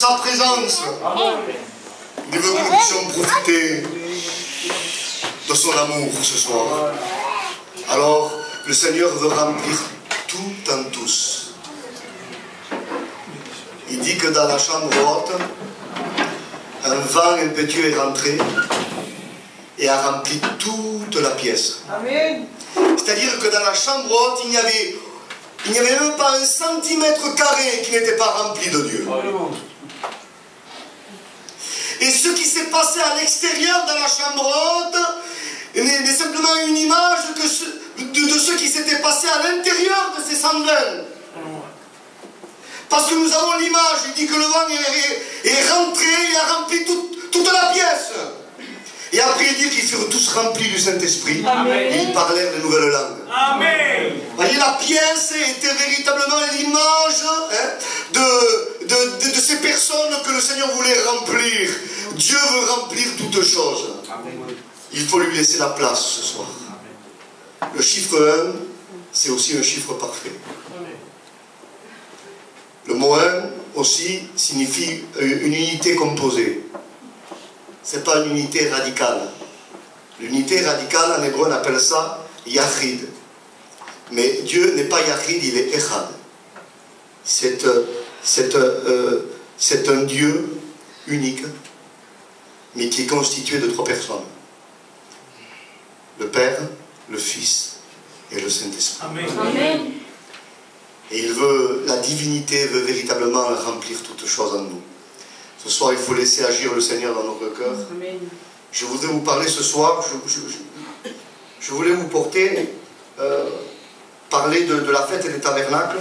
sa présence. Il veut que nous puissions profiter de son amour ce soir. Alors, le Seigneur veut remplir tout en tous. Il dit que dans la chambre haute, un vent impétueux est rentré et a rempli toute la pièce. C'est-à-dire que dans la chambre haute, il n'y avait même pas un centimètre carré qui n'était pas rempli de Dieu. Et ce qui s'est passé à l'extérieur de la chambre haute n'est simplement une image de ce qui s'était passé à l'intérieur de ces 120. Parce que nous avons l'image, il dit que le vent est rentré, il a rempli toute la pièce. Et après il dit qu'ils furent tous remplis du Saint-Esprit. Et ils parlèrent de nouvelles langues. Amen. Vous voyez, la pièce était véritablement l'image de ces personnes que le Seigneur voulait remplir. Dieu veut remplir toutes choses. Il faut lui laisser la place ce soir. Le chiffre 1, c'est aussi un chiffre parfait. Le mot 1 aussi signifie une unité composée. Ce n'est pas une unité radicale. L'unité radicale, en hébreu, on appelle ça Yachid. Mais Dieu n'est pas Yachid, il est Echad. C'est un Dieu unique, mais qui est constitué de 3 personnes. Le Père, le Fils et le Saint-Esprit. Amen. Et la divinité veut véritablement remplir toutes choses en nous. Ce soir, il faut laisser agir le Seigneur dans notre cœur. Amen. Je voudrais vous parler ce soir, je voulais vous parler de la fête des tabernacles.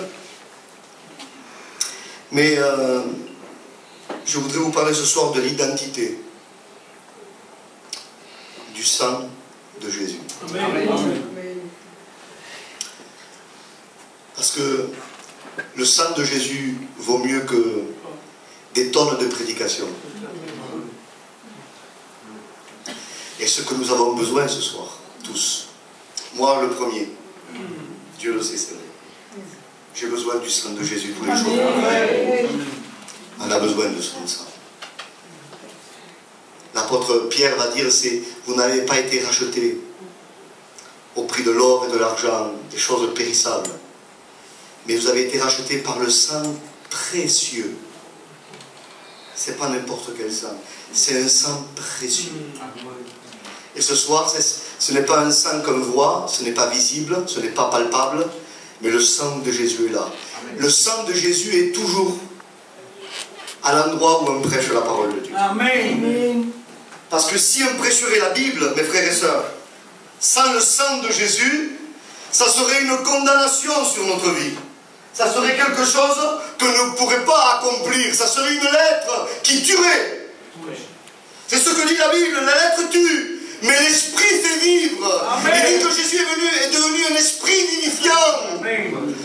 Mais je voudrais vous parler ce soir de l'identité du sang de Jésus. Amen. Parce que le sang de Jésus vaut mieux que des tonnes de prédications. Et ce que nous avons besoin ce soir, tous, moi le premier, Dieu le sait, c'est vrai. J'ai besoin du sang de Jésus tous les jours. On a besoin de son sang. L'apôtre Pierre va dire, vous n'avez pas été rachetés au prix de l'or et de l'argent, des choses périssables, mais vous avez été rachetés par le sang précieux. Ce n'est pas n'importe quel sang, c'est un sang précieux. Et ce soir, ce n'est pas un sang qu'on voit, ce n'est pas visible, ce n'est pas palpable, mais le sang de Jésus est là. Le sang de Jésus est toujours à l'endroit où on prêche la parole de Dieu. Amen. Parce que si on prêcherait la Bible, mes frères et sœurs, sans le sang de Jésus, ça serait une condamnation sur notre vie. Ça serait quelque chose que nous ne pourrions pas accomplir. Ça serait une lettre qui tuerait. C'est ce que dit la Bible, la lettre tue, mais l'esprit fait vivre. Amen. Il dit que Jésus est devenu un esprit vivifiant. Amen.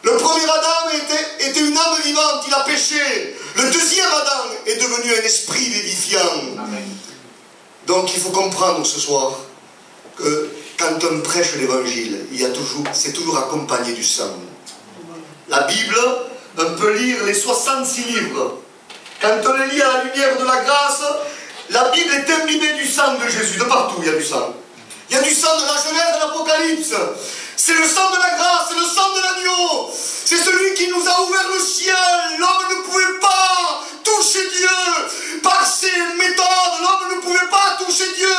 Le premier Adam était une âme vivante, il a péché. Le deuxième Adam est devenu un esprit vivifiant. Amen. Donc il faut comprendre ce soir que quand on prêche l'évangile, c'est toujours accompagné du sang. La Bible, on peut lire les 66 livres. Quand on les lit à la lumière de la grâce, la Bible est imbibée du sang de Jésus. De partout, il y a du sang. Il y a du sang de la Genèse, de l'Apocalypse. C'est le sang de la grâce, c'est le sang de l'agneau. C'est celui qui nous a ouvert le ciel. L'homme ne pouvait pas toucher Dieu par ses méthodes. L'homme ne pouvait pas toucher Dieu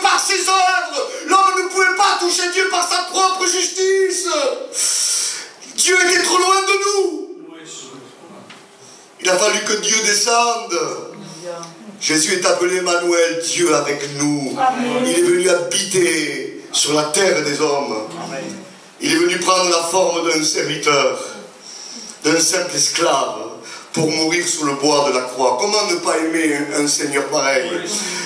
par ses œuvres. L'homme ne pouvait pas toucher Dieu par sa propre justice. Dieu était trop loin de nous. Il a fallu que Dieu descende. Jésus est appelé Emmanuel, Dieu avec nous. Amen. Il est venu habiter sur la terre des hommes. Amen. Il est venu prendre la forme d'un serviteur, d'un simple esclave, pour mourir sous le bois de la croix. Comment ne pas aimer un Seigneur pareil?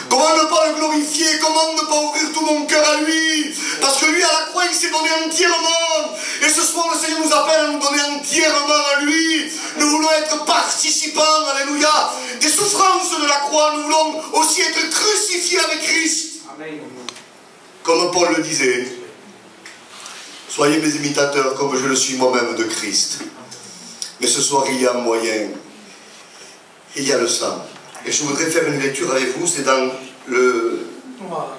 Comment ne pas le glorifier? Comment ne pas ouvrir tout mon cœur à lui? Parce que lui, à la croix, il s'est donné entièrement. Et ce soir, le Seigneur nous appelle à nous donner entièrement à lui. Nous voulons être participants, alléluia, des souffrances de la croix. Nous voulons aussi être crucifiés avec Christ. Amen. Comme Paul le disait, soyez mes imitateurs comme je le suis moi-même de Christ. Mais ce soir, il y a un moyen. il y a le sang. Et je voudrais faire une lecture avec vous, c'est dans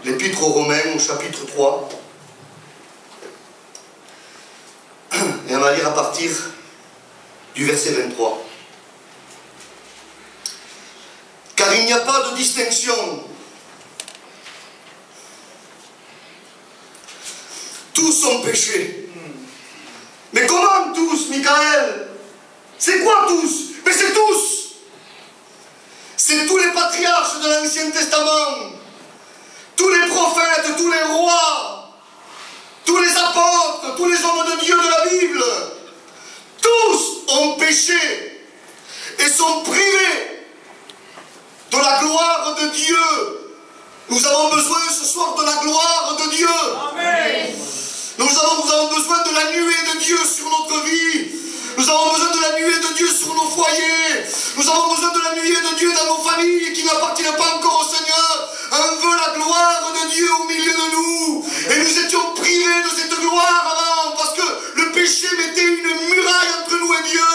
l'Épître aux Romains, au chapitre 3. Et on va lire à partir du verset 23. Car il n'y a pas de distinction. Tous ont péché. Mais comment tous, Michael? C'est quoi tous? Mais c'est tous. C'est tous les patriarches de l'Ancien Testament, tous les prophètes, tous les rois, tous les apôtres, tous les hommes de Dieu de la Bible. Tous ont péché et sont privés de la gloire de Dieu. Nous avons besoin ce soir de la gloire de Dieu. Amen. Nous avons besoin de la nuée de Dieu sur notre vie. Nous avons besoin de la nuée de Dieu sur nos foyers. Nous avons besoin de la nuée de Dieu dans nos familles qui n'appartiennent pas encore au Seigneur. On veut la gloire de Dieu au milieu de nous. Et nous étions privés de cette gloire avant parce que le péché mettait une muraille entre nous et Dieu.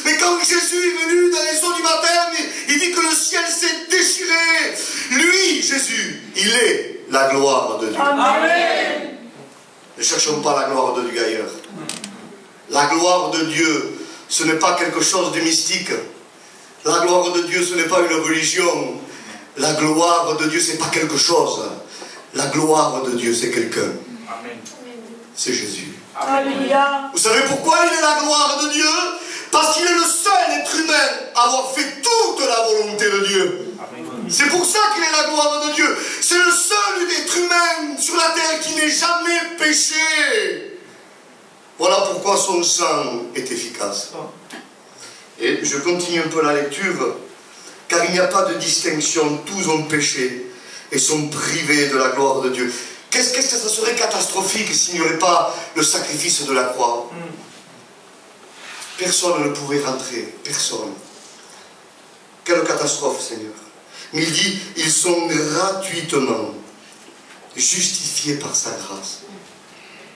Mais quand Jésus est venu dans les eaux du baptême, il dit que le ciel s'est déchiré. Lui, Jésus, il est la gloire de Dieu. Amen. Ne cherchons pas la gloire de Dieu ailleurs. La gloire de Dieu, ce n'est pas quelque chose de mystique. La gloire de Dieu, ce n'est pas une religion. La gloire de Dieu, ce n'est pas quelque chose. La gloire de Dieu, c'est quelqu'un. C'est Jésus. Alléluia. Vous savez pourquoi il est la gloire de Dieu? Parce qu'il est le seul être humain à avoir fait toute la volonté de Dieu. C'est pour ça qu'il est la gloire de Dieu. C'est le seul être humain sur la terre qui n'ait jamais péché. Voilà pourquoi son sang est efficace. Et je continue un peu la lecture. Car il n'y a pas de distinction, tous ont péché et sont privés de la gloire de Dieu. Qu'est-ce que ça serait catastrophique s'il n'y aurait pas le sacrifice de la croix? Personne ne pouvait rentrer, personne. Quelle catastrophe, Seigneur. Mais il dit, ils sont gratuitement justifiés par sa grâce.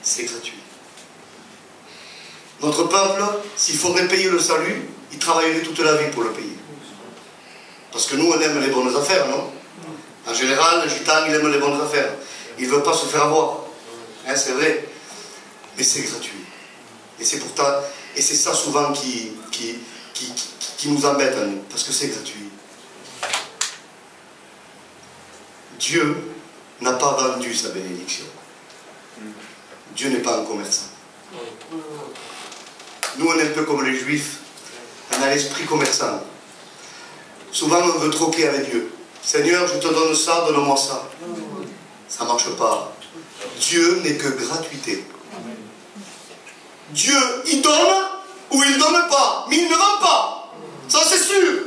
C'est gratuit. Notre peuple, s'il faudrait payer le salut, il travaillerait toute la vie pour le payer. Parce que nous, on aime les bonnes affaires, non? En général, le gitan, il aime les bonnes affaires. Il ne veut pas se faire avoir. Hein, c'est vrai. Mais c'est gratuit. Et c'est pourtant, et c'est ça souvent qui nous embête à nous. Parce que c'est gratuit. Dieu n'a pas vendu sa bénédiction. Dieu n'est pas un commerçant. Nous, on est un peu comme les Juifs. On a l'esprit commerçant. Souvent, on veut troquer avec Dieu. Seigneur, je te donne ça, donne-moi ça. Ça ne marche pas. Dieu n'est que gratuité. Dieu, il donne ou il ne donne pas. Mais il ne vend pas. Ça, c'est sûr.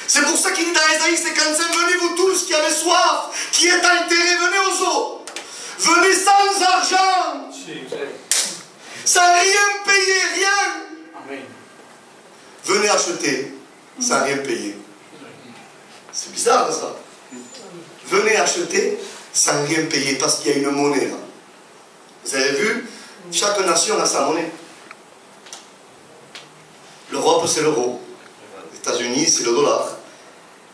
C'est pour ça qu'il dit dans Ésaïe 55, venez vous tous qui avez soif, qui êtes altérés, venez aux eaux. Venez sans argent. Sans rien payer, rien. Venez acheter sans rien payer. C'est bizarre ça. Venez acheter sans rien payer parce qu'il y a une monnaie là. Vous avez vu? Chaque nation a sa monnaie. L'Europe c'est l'euro. Les États-Unis c'est le dollar.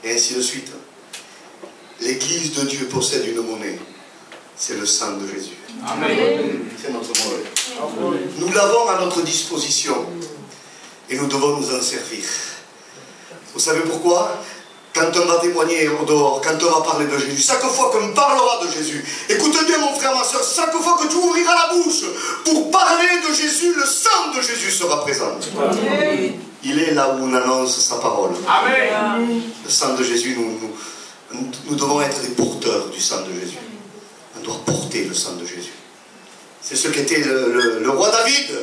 Et ainsi de suite. L'Église de Dieu possède une monnaie. C'est le sang de Jésus. Amen. C'est notre monnaie. Nous l'avons à notre disposition. Et nous devons nous en servir. Vous savez pourquoi? Quand on va témoigner au dehors, quand on va parler de Jésus, chaque fois qu'on parlera de Jésus, écoute bien mon frère, ma soeur, chaque fois que tu ouvriras la bouche pour parler de Jésus, le sang de Jésus sera présent. Amen. Il est là où on annonce sa parole. Amen. Le sang de Jésus, nous devons être des porteurs du sang de Jésus. On doit porter le sang de Jésus. C'est ce qu'était le roi David.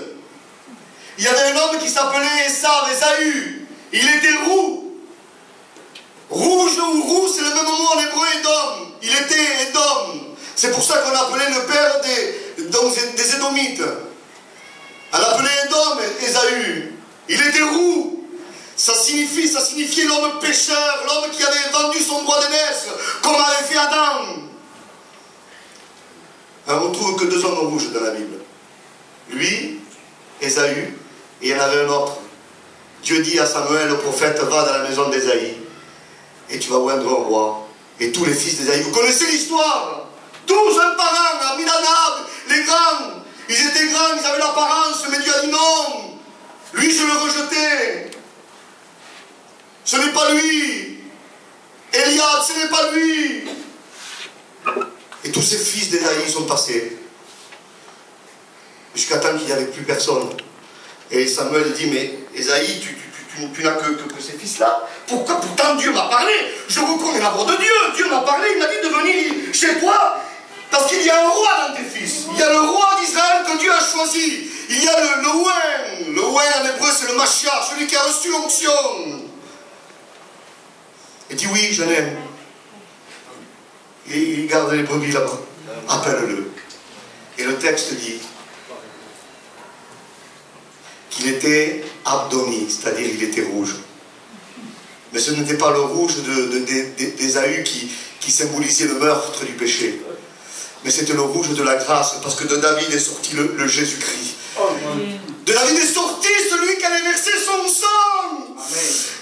Il y avait un homme qui s'appelait Ésaü. Il était roux. Rouge ou roux, c'est le même mot en hébreu, Édom. Il était Édom. C'est pour ça qu'on appelait le père des Édomites. On l'appelait Édom, Ésaü. Il était roux. Ça signifiait l'homme pécheur, l'homme qui avait vendu son droit d'aînesse, comme avait fait Adam. On ne trouve que deux hommes rouges dans la Bible. Lui, Ésaü, et il y en avait un autre, Dieu dit à Samuel, le prophète, va dans la maison d'Ésaïe et tu vas oindre un roi. Et tous les fils d'Ésaïe, vous connaissez l'histoire, tous un par un, Aminadab, les grands, ils étaient grands, ils avaient l'apparence, mais Dieu a dit non, lui je le rejetais, ce n'est pas lui, Eliab, ce n'est pas lui. Et tous ces fils d'Ésaïe sont passés, jusqu'à temps qu'il n'y avait plus personne. Et Samuel dit, mais Ésaïe, tu n'as que ces fils-là. Pourquoi? Pourtant Dieu m'a parlé. Je reconnais la voix de Dieu. Dieu m'a parlé, il m'a dit de venir chez toi. Parce qu'il y a un roi dans tes fils. Il y a le roi d'Israël que Dieu a choisi. Il y a le oint. Le oint en hébreu c'est le Mashiach, celui qui a reçu l'onction. Il dit oui, je l'aime. Il garde les brebis là-bas. Appelle-le. Et le texte dit qu'il était abdoni, c'est-à-dire il était rouge. Mais ce n'était pas le rouge d'Ésaü qui symbolisait le meurtre du péché. Mais c'était le rouge de la grâce, parce que de David est sorti le Jésus-Christ. De David est sorti celui qui allait verser son sang.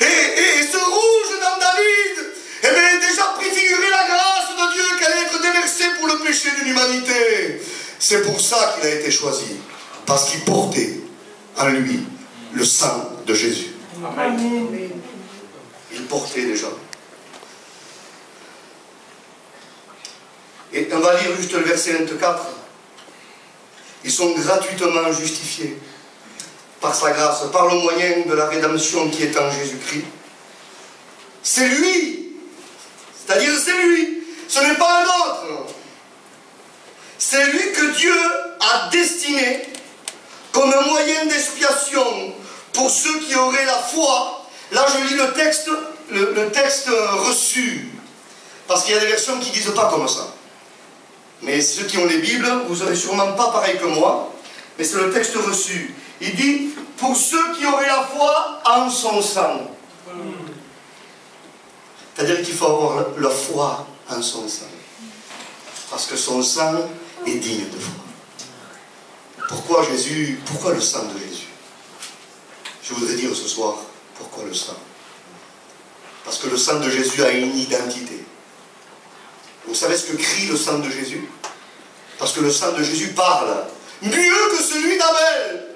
Et ce rouge dans David, eh bien, déjà préfigurait la grâce de Dieu qui allait être déversée pour le péché de l'humanité. C'est pour ça qu'il a été choisi, parce qu'il portait en lui le sang de Jésus. Amen. Il portait déjà. Et on va lire juste le verset 24. Ils sont gratuitement justifiés par sa grâce, par le moyen de la rédemption qui est en Jésus-Christ. C'est lui. C'est-à-dire c'est lui. Ce n'est pas un autre. C'est lui que Dieu a destiné comme un moyen d'expiation pour ceux qui auraient la foi. Là je lis le texte reçu, parce qu'il y a des versions qui ne disent pas comme ça. Mais ceux qui ont les Bibles, vous n'aurez sûrement pas pareil que moi, mais c'est le texte reçu. Il dit, pour ceux qui auraient la foi en son sang. C'est-à-dire qu'il faut avoir la foi en son sang. Parce que son sang est digne de foi. Pourquoi le sang de Jésus? Je voudrais dire ce soir, pourquoi le sang? Parce que le sang de Jésus a une identité. Vous savez ce que crie le sang de Jésus? Parce que le sang de Jésus parle mieux que celui d'Abel.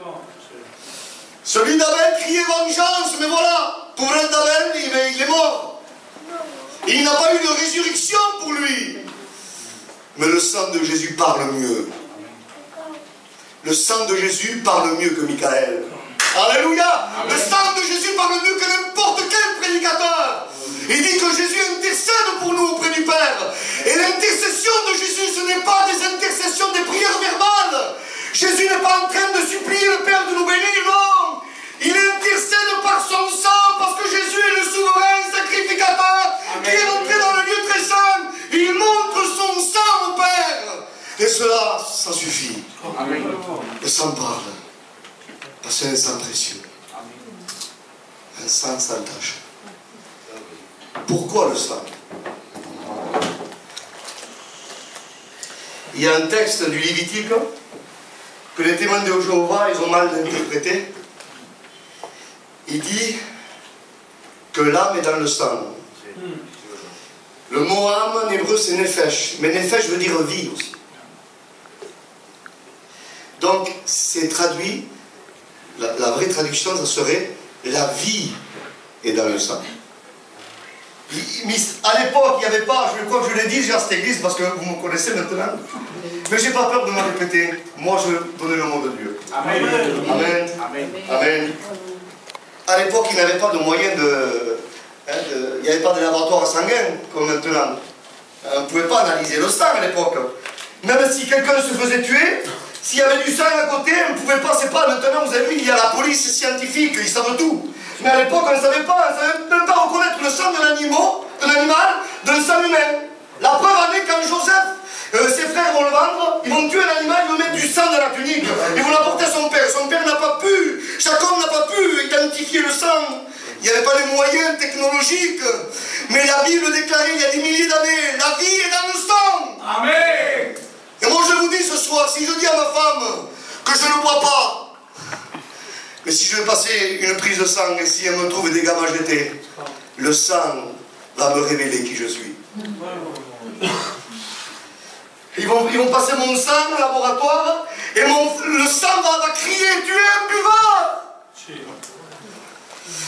Celui d'Abel criait vengeance, mais voilà, pour l'un d'Abel, il est mort. Il n'a pas eu de résurrection pour lui. Mais le sang de Jésus parle mieux. Le sang de Jésus parle mieux que Michael. Alléluia. Amen. Le sang de Jésus parle mieux que n'importe quel prédicateur. Il dit que Jésus intercède pour nous auprès du Père. Et l'intercession de Jésus, ce n'est pas des intercessions, des prières verbales. Jésus n'est pas en train de supplier le Père de nous bénir, non. Il intercède par son sang, parce que Jésus est le souverain sacrificateur. Amen. Qui est entré dans le lieu très saint. Il montre son sang au Père. Et cela, ça suffit. Amen. Le sang parle. Parce que c'est un sang précieux. Amen. Un sang sans tache. Pourquoi le sang? Il y a un texte du Lévitique que les témoins de Jéhovah, ils ont mal interprété. Il dit que l'âme est dans le sang. Le mot âme en hébreu c'est nefesh, mais nefesh veut dire vie aussi. Donc c'est traduit, la vraie traduction ça serait la vie est dans le sang. À l'époque, il n'y avait pas, je crois que je l'ai dit à cette église parce que vous me connaissez maintenant, mais j'ai pas peur de me répéter. Moi, je donnais le mot de Dieu. Amen. Amen. Amen. Amen. À l'époque, il n'y avait pas de moyen il n'y avait pas de laboratoire sanguin comme maintenant. On ne pouvait pas analyser le sang à l'époque. Même si quelqu'un se faisait tuer, s'il y avait du sang à côté, on ne pouvait pas, c'est pas, maintenant vous avez vu, il y a la police scientifique, ils savent tout. Mais à l'époque, on ne savait pas, on ne savait même pas reconnaître le sang de l'animal d'un sang humain. La preuve en est quand Joseph, ses frères vont le vendre, ils vont tuer un animal, ils vont mettre du sang dans la tunique, ils vont l'apporter à son père. Son père n'a pas pu, chaque homme n'a pas pu identifier le sang. Il n'y avait pas les moyens technologiques. Mais la Bible déclarait il y a des milliers d'années, la vie est dans le sang. Amen. Et moi je vous dis ce soir, si je dis à ma femme que je ne bois pas, Mais si je vais passer une prise de sang et si elle me trouve des gammes à jeter, le sang va me révéler qui je suis. Ils vont passer mon sang au laboratoire et le sang va crier, tu es un buveur.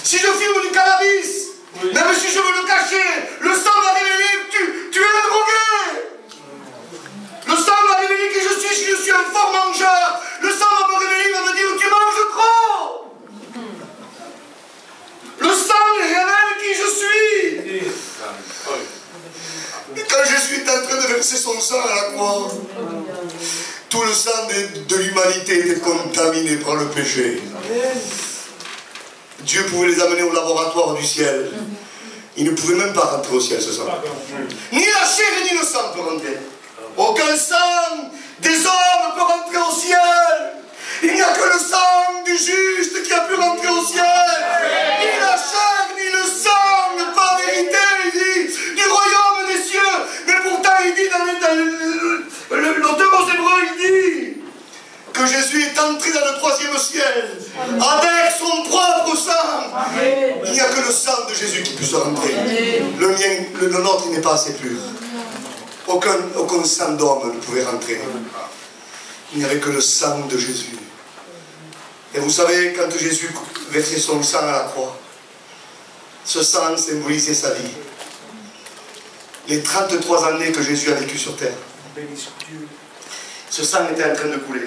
Si je fume du cannabis, même si je veux le cacher, le sang va révéler, tu es un drogué. Le sang va révéler qui je suis, si je suis un fort mangeur. Le sang va me révéler, il va me dire, tu manges trop. Le sang révèle qui je suis. Et quand Jésus est en train de verser son sang à la croix, tout le sang de l'humanité était contaminé par le péché. Dieu pouvait les amener au laboratoire du ciel. Ils ne pouvaient même pas rentrer au ciel, ce sang. Ni la chair ni le sang peut rentrer. Aucun sang des hommes peut rentrer au ciel. Il n'y a que le sang du juste qui a pu rentrer au ciel. Ni la chair ni le sang, pas vérité, il dit, du royaume des cieux. Mais pourtant, il dit dans l'auteur aux Hébreux, il dit que Jésus est entré dans le troisième ciel avec son propre sang. Il n'y a que le sang de Jésus qui puisse rentrer. Le mien, le nôtre, il n'est pas assez pur. Aucun sang d'homme ne pouvait rentrer. Il n'y avait que le sang de Jésus. Et vous savez, quand Jésus versait son sang à la croix, ce sang symbolisait sa vie. Les 33 années que Jésus a vécu sur terre. Ce sang était en train de couler.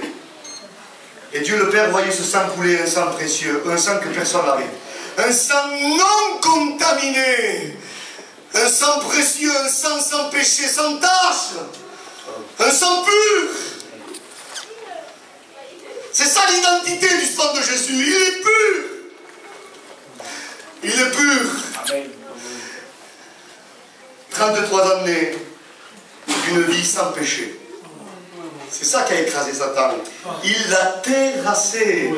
Et Dieu le Père voyait ce sang couler, un sang précieux, un sang que personne n'avait. Un sang non contaminé. Un sang précieux, un sang sans péché, sans tache. Un sang pur. C'est ça l'identité du sang de Jésus. Il est pur. Il est pur. Amen. 33 années d'une vie sans péché. C'est ça qui a écrasé Satan. Il l'a terrassé.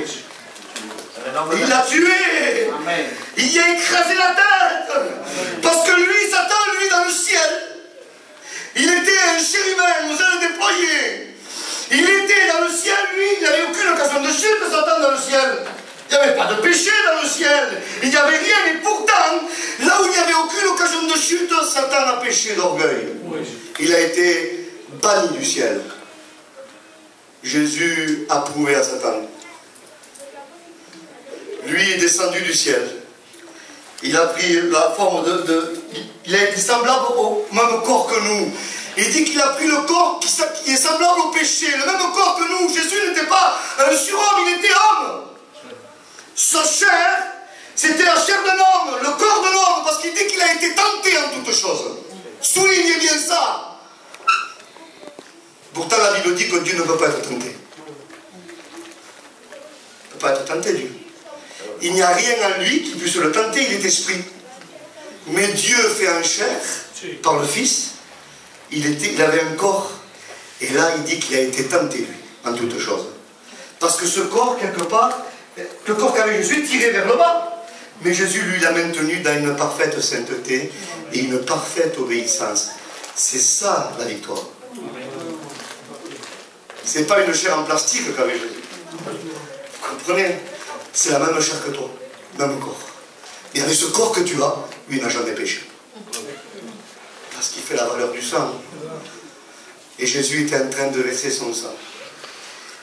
Il l'a tué. Amen. Il y a écrasé la tête. Parce que lui, Satan, lui, dans le ciel, il était un chérubin, aux ailes déployées. Il était dans le ciel, lui, il n'avait aucune occasion de chute, Satan, dans le ciel. Il n'y avait pas de péché dans le ciel. Il n'y avait rien, mais pourtant, là où il n'y avait aucune occasion de chute, Satan a péché d'orgueil. Il a été banni du ciel. Jésus a prouvé à Satan. Lui est descendu du ciel. Il a pris la forme il a été semblable au même corps que nous. Il dit qu'il a pris le corps qui est semblable au péché, le même corps que nous. Jésus n'était pas un surhomme, il était homme. Sa chair, c'était la chair d'un homme, le corps de l'homme, parce qu'il dit qu'il a été tenté en toutes choses. Soulignez bien ça. Pourtant, la Bible dit que Dieu ne peut pas être tenté. Il ne peut pas être tenté, Dieu. Il n'y a rien en lui qui puisse le tenter, il est esprit. Mais Dieu fait en chair, par le Fils, il avait un corps, et là il dit qu'il a été tenté, lui, en toutes choses. Parce que ce corps, quelque part, le corps qu'avait Jésus tirait vers le bas. Mais Jésus, lui, l'a maintenu dans une parfaite sainteté et une parfaite obéissance. C'est ça, la victoire. Ce n'est pas une chair en plastique qu'avait Jésus. Vous comprenez? C'est la même chair que toi, même corps. Et avec ce corps que tu as, lui n'a jamais péché. Parce qu'il fait la valeur du sang. Et Jésus était en train de verser son sang.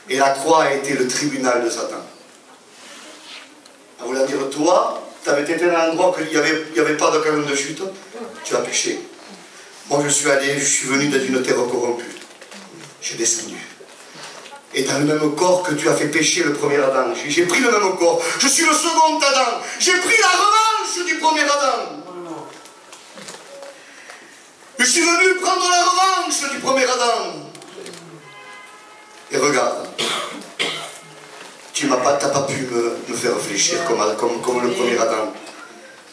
Et la croix a été le tribunal de Satan. À vouloir dire, toi, tu avais été dans un endroit où il n'y avait pas d'occasion de chute, tu as péché. Moi, je suis venu dans une terre corrompue. J'ai descendu. Et dans le même corps que tu as fait pécher le premier Adam. J'ai pris le même corps. Je suis le second Adam. J'ai pris la revanche du premier Adam. Je suis venu prendre la revanche du premier Adam. Et regarde. Tu n'as pas pu me faire réfléchir comme le premier Adam.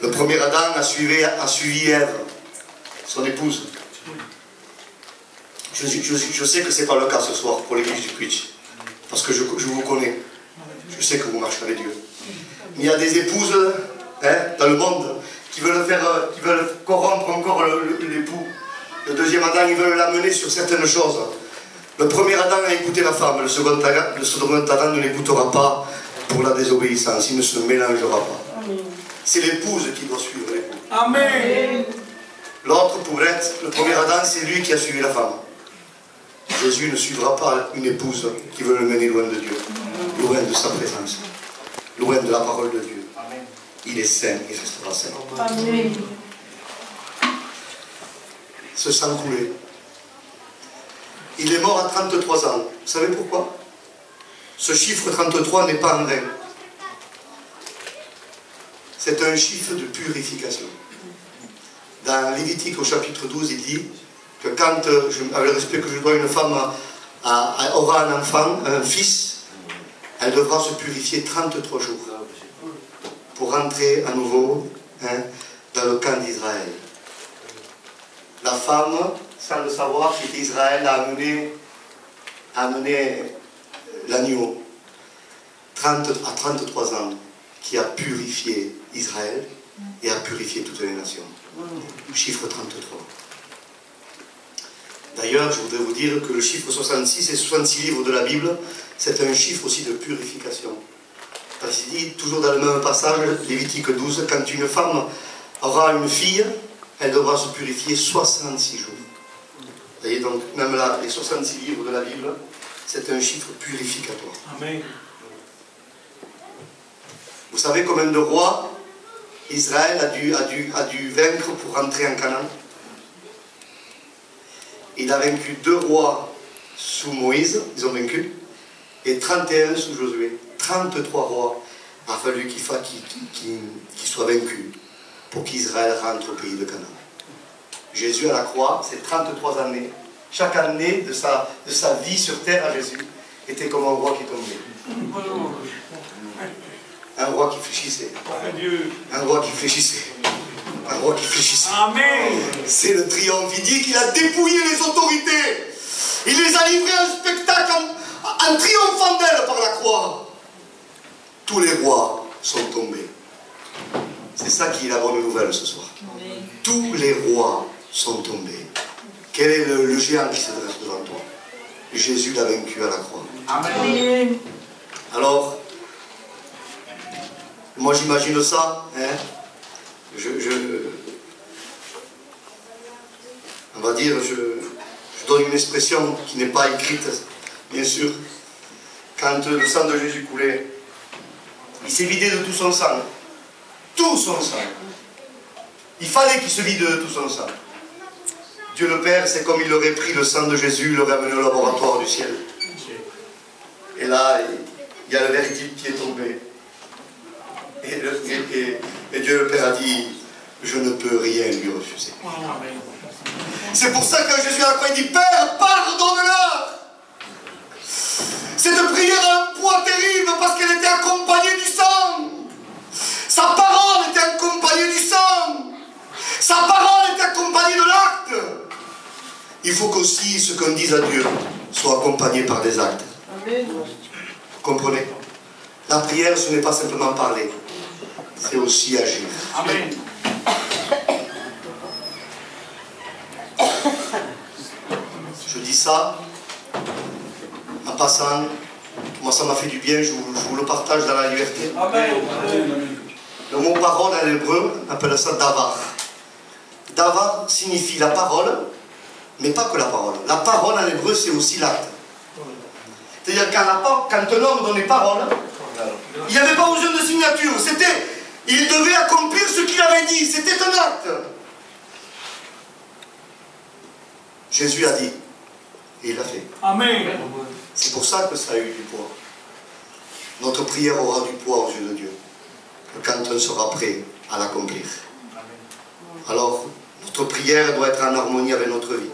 Le premier Adam a suivi Ève, son épouse. Je sais que ce n'est pas le cas ce soir pour l'église du Preach. Parce que je vous connais. Je sais que vous marchez avec Dieu. Mais il y a des épouses dans le monde qui veulent corrompre encore l'époux. Le deuxième Adam, ils veulent l'amener sur certaines choses. Le premier Adam a écouté la femme. Le second Adam ne l'écoutera pas pour la désobéissance. Il ne se mélangera pas. C'est l'épouse qui doit suivre l'époux. Amen. L'autre, pour être le premier Adam, c'est lui qui a suivi la femme. Jésus ne suivra pas une épouse qui veut le mener loin de Dieu, loin de sa présence, loin de la parole de Dieu. Il est saint, il restera saint. Amen. Ce sang coulé. Il est mort à 33 ans. Vous savez pourquoi? Ce chiffre 33 n'est pas en vain. C'est un chiffre de purification. Dans Lévitique au chapitre 12, il dit que quand, avec le respect que je dois, une femme aura un enfant, un fils, elle devra se purifier 33 jours pour rentrer à nouveau dans le camp d'Israël. La femme, sans le savoir, qui était Israël, a amené l'agneau à 33 ans, qui a purifié Israël et a purifié toutes les nations. Chiffre 33. D'ailleurs, je voudrais vous dire que le chiffre 66 et 66 livres de la Bible, c'est un chiffre aussi de purification. Parce qu'il dit, toujours dans le même passage, Lévitique 12, quand une femme aura une fille, elle devra se purifier 66 jours. Vous voyez, donc, même là, les 66 livres de la Bible, c'est un chiffre purificatoire. Amen. Vous savez combien de rois Israël a dû vaincre pour rentrer en Canaan? Il a vaincu 2 rois sous Moïse, ils ont vaincu, et 31 sous Josué. 33 rois a fallu qu'ils soient vaincus pour qu'Israël rentre au pays de Canaan. Jésus à la croix, c'est 33 années. Chaque année de sa vie sur terre à Jésus était comme un roi qui tombait. Un roi qui fléchissait. Un roi qui fléchissait. Un roi qui fléchissait. Amen. C'est le triomphe. Il dit qu'il a dépouillé les autorités. Il les a livrés à un spectacle en triomphant d'elles par la croix. Tous les rois sont tombés. C'est ça qui est la bonne nouvelle ce soir. Amen. Tous les rois sont tombés. Quel est le géant qui se dresse devant toi? Jésus l'a vaincu à la croix. Amen. Alors, moi j'imagine ça, hein? On va dire, je donne une expression qui n'est pas écrite, bien sûr. Quand le sang de Jésus coulait, il s'est vidé de tout son sang. Tout son sang. Il fallait qu'il se vide de tout son sang. Dieu le Père, c'est comme il aurait pris le sang de Jésus, il l'aurait amené au laboratoire du ciel. Et là, il y a le verdict qui est tombé. Et Dieu le Père a dit, je ne peux rien lui refuser. C'est pour ça que Jésus à la croix, il dit, Père, pardonne-leur. Cette prière a un poids terrible parce qu'elle était accompagnée du sang. Sa parole était accompagnée du sang. Sa parole était accompagnée de l'acte. Il faut qu'aussi ce qu'on dise à Dieu soit accompagné par des actes. Amen. Vous comprenez? La prière, ce n'est pas simplement parler. C'est aussi agir. Amen. Je dis ça en passant. Moi, ça m'a fait du bien. Je vous le partage dans la liberté. Amen. Le mot parole en hébreu, on appelle ça davar. Davar signifie la parole, mais pas que la parole. La parole en hébreu, c'est aussi l'acte. C'est-à-dire quand un homme donnait parole, il n'y avait pas besoin de signature. Il devait accomplir ce qu'il avait dit. C'était un acte. Jésus a dit. Et il l'a fait. Amen. C'est pour ça que ça a eu du poids. Notre prière aura du poids aux yeux de Dieu. Quand on sera prêt à l'accomplir. Alors, notre prière doit être en harmonie avec notre vie.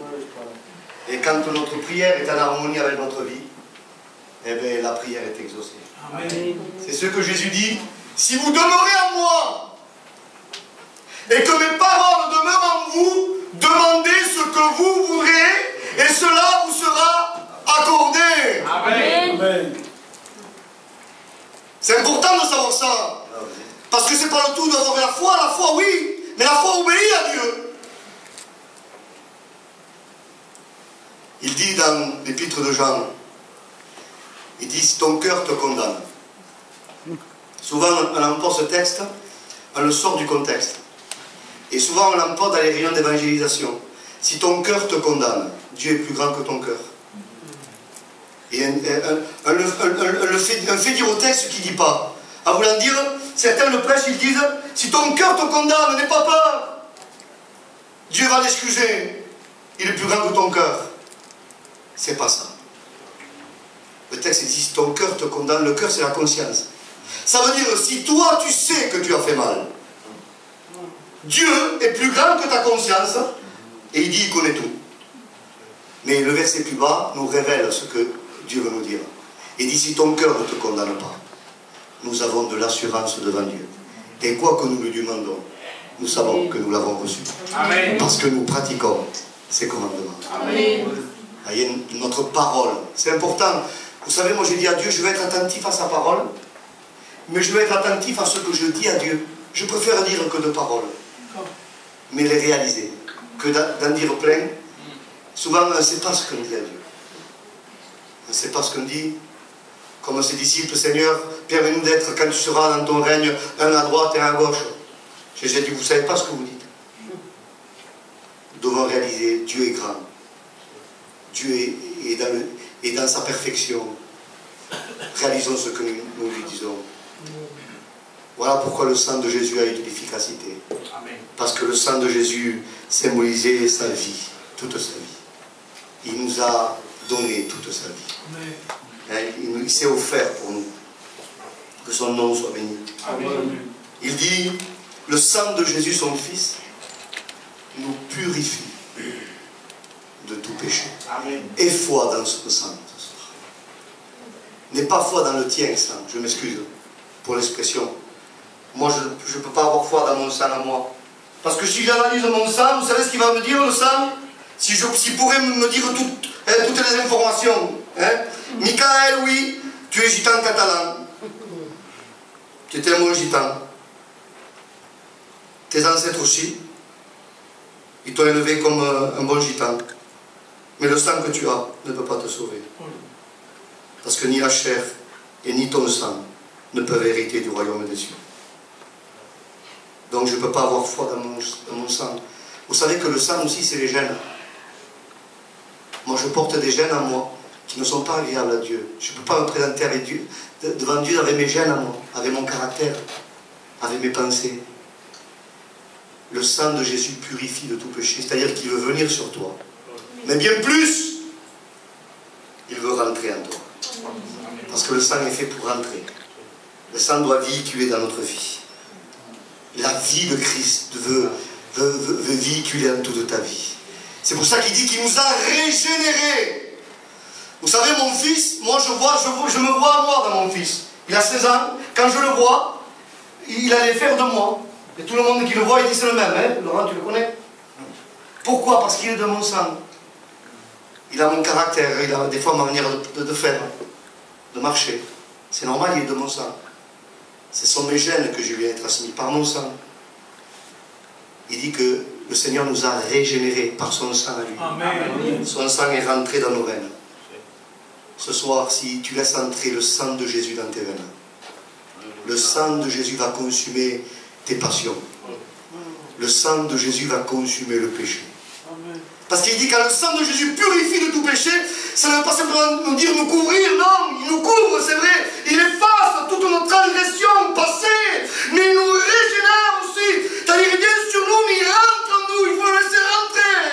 Et quand notre prière est en harmonie avec notre vie, eh bien, la prière est exaucée. C'est ce que Jésus dit. Si vous demeurez en moi, et que mes paroles demeurent en vous, demandez ce que vous voudrez, et cela vous sera accordé. Amen. C'est important de savoir ça. Parce que c'est pas le tout d'avoir la foi oui, mais la foi obéit à Dieu. Il dit dans l'épître de Jean, il dit si ton cœur te condamne, Souvent, on emporte ce texte, on le sort du contexte. Et souvent, on l'emporte dans les réunions d'évangélisation. Si ton cœur te condamne, Dieu est plus grand que ton cœur. Et on le fait dire au texte qui ne dit pas. En voulant dire, certains le prêchent, ils disent, si ton cœur te condamne, n'aie pas peur. Dieu va l'excuser. Il est plus grand que ton cœur. C'est pas ça. Le texte dit, si ton cœur te condamne, le cœur c'est la conscience. Ça veut dire, si toi tu sais que tu as fait mal, Dieu est plus grand que ta conscience, et il dit, il connaît tout. Mais le verset plus bas nous révèle ce que Dieu veut nous dire. Il dit, si ton cœur ne te condamne pas, nous avons de l'assurance devant Dieu. Et quoi que nous lui demandons, nous savons que nous l'avons reçu. Amen. Parce que nous pratiquons ses commandements. Amen. Voyez, notre parole, c'est important. Vous savez, moi j'ai dit à Dieu, je vais être attentif à sa parole, mais je vais être attentif à ce que je dis à Dieu. Je préfère dire que de paroles, mais les réaliser, que d'en dire plein. Souvent, on ne sait pas ce qu'on dit à Dieu. On ne sait pas ce qu'on dit. Comme ses disciples, Seigneur, permets-nous d'être, quand tu seras dans ton règne, un à droite et un à gauche. Jésus a dit, vous ne savez pas ce que vous dites. Nous devons réaliser, Dieu est grand. Dieu est dans sa perfection. Réalisons ce que nous lui disons. Voilà pourquoi le sang de Jésus a eu de l'efficacité. Parce que le sang de Jésus symbolisait sa vie, toute sa vie. Il nous a donné toute sa vie. Il s'est offert pour nous. Que son nom soit béni. Amen. Il dit, le sang de Jésus, son Fils, nous purifie de tout péché. Amen. Et foi dans ce sang. N'est pas foi dans le tien, sang. Je m'excuse pour l'expression. Moi, je ne peux pas avoir foi dans mon sang à moi. Parce que si j'analyse mon sang, vous savez ce qu'il va me dire, le sang? S'il pourrait me dire toutes les informations. Hein? Michael, oui, tu es gitan catalan. Tu étais un bon gitan. Tes ancêtres aussi. Ils t'ont élevé comme un bon gitan. Mais le sang que tu as ne peut pas te sauver. Parce que ni la chair et ni ton sang ne peuvent hériter du royaume des cieux. Donc je ne peux pas avoir foi dans mon sang. Vous savez que le sang aussi, c'est les gènes. Moi, je porte des gènes en moi qui ne sont pas agréables à Dieu. Je ne peux pas me présenter avec Dieu, devant Dieu avec mes gènes à moi, avec mon caractère, avec mes pensées. Le sang de Jésus purifie de tout péché, c'est-à-dire qu'il veut venir sur toi. Mais bien plus, il veut rentrer en toi. Parce que le sang est fait pour rentrer. Le sang doit véhiculer dans notre vie. La vie de Christ veut véhiculer dans toute ta vie. C'est pour ça qu'il dit qu'il nous a régénérés. Vous savez, mon fils, moi je me vois à moi dans mon fils. Il a 16 ans, quand je le vois, il a les fers de moi. Et tout le monde qui le voit, il dit c'est le même, hein? Laurent, tu le connais? Pourquoi? Parce qu'il est de mon sang. Il a mon caractère, il a des fois ma manière de faire, de marcher. C'est normal, il est de mon sang. Ce sont mes gènes que je lui ai transmis par mon sang. Il dit que le Seigneur nous a régénérés par son sang à lui. Amen. Son sang est rentré dans nos veines. Ce soir, si tu laisses entrer le sang de Jésus dans tes veines, le sang de Jésus va consumer tes passions. Le sang de Jésus va consumer le péché. Parce qu'il dit que le sang de Jésus purifie de tout péché, ça ne veut pas simplement nous dire nous couvrir, non, il nous couvre, c'est vrai, il efface toute notre transgression passée, mais il nous régénère aussi, c'est-à-dire il vient sur nous, mais il rentre en nous, il faut le laisser rentrer.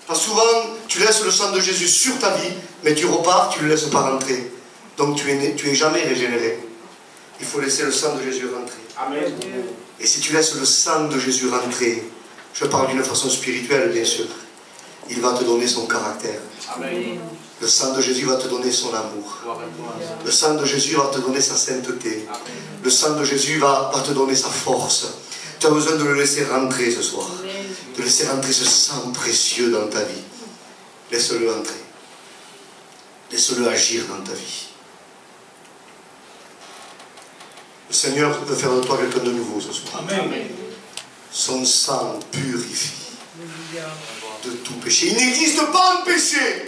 Parce que souvent, tu laisses le sang de Jésus sur ta vie, mais tu repars, tu ne le laisses pas rentrer. Donc tu es jamais régénéré. Il faut laisser le sang de Jésus rentrer. Amen. Et si tu laisses le sang de Jésus rentrer, je parle d'une façon spirituelle, bien sûr, il va te donner son caractère. Amen. Le sang de Jésus va te donner son amour. Le sang de Jésus va te donner sa sainteté. Amen. Le sang de Jésus va te donner sa force. Tu as besoin de le laisser rentrer ce soir. Amen. De laisser rentrer ce sang précieux dans ta vie. Laisse-le entrer. Laisse-le agir dans ta vie. Le Seigneur veut faire de toi quelqu'un de nouveau ce soir. Amen. Son sang purifie de tout péché. Il n'existe pas un péché